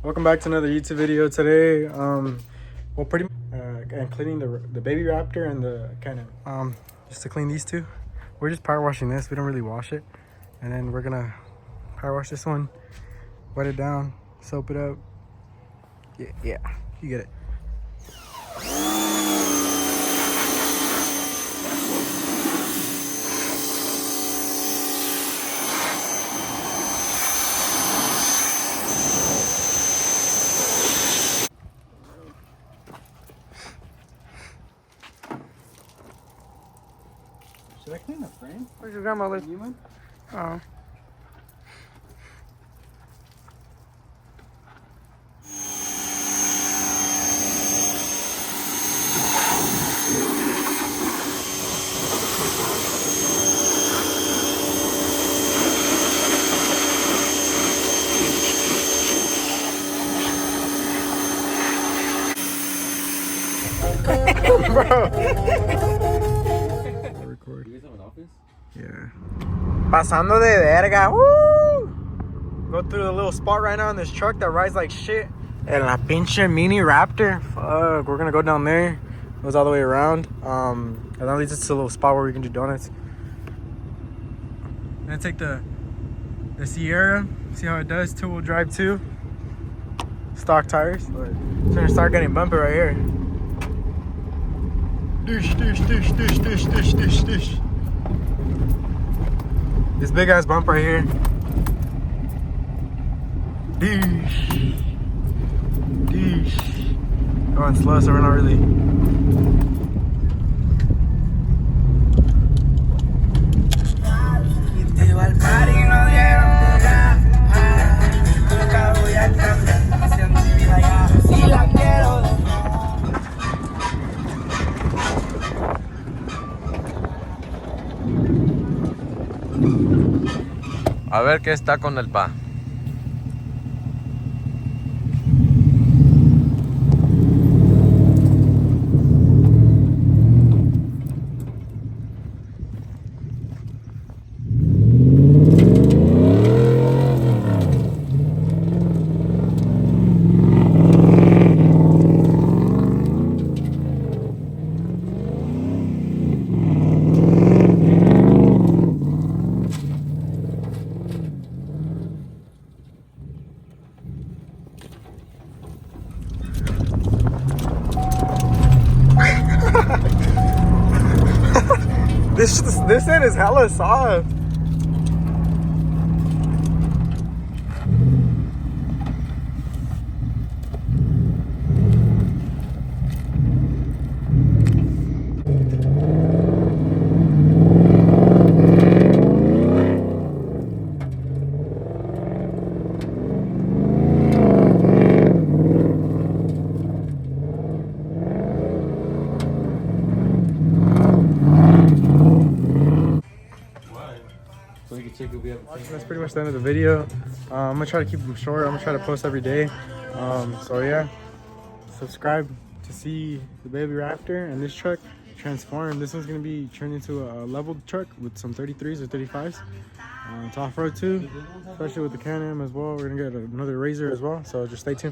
Welcome back to another YouTube video. Today, well, pretty and cleaning the baby Raptor and the kind of just to clean these two. We're just power washing this. We don't really wash it, and then we're gonna power wash this one, wet it down, soap it up. Yeah, you get it. Should I clean the frame? Where's your grandmother? New one? Oh. Bro. Record. You guys have an office? Yeah. Pasando de verga. Woo! Go through the little spot right now in this truck that rides like shit. And la pinche mini Raptor. Fuck. We're gonna go down there. It goes all the way around. And that leads us to a little spot where we can do donuts. I'm gonna take the Sierra. See how it does. 2-wheel drive too. Stock tires. But it's gonna start getting bumpy right here. Dish, dish, dish, dish, dish, dish, dish, dish. This big ass bump right here. Dish. Dish. Going slow, so we're not really. A ver qué está con el pa. This end is hella soft. That's pretty much the end of the video. I'm gonna try to keep them short. I'm gonna try to post every day. So yeah, subscribe to see the baby Raptor and this truck transform. This one's gonna be turned into a leveled truck with some 33s or 35s to off-road too, especially with the Can-Am as well. We're gonna get another Razor as well, so just stay tuned.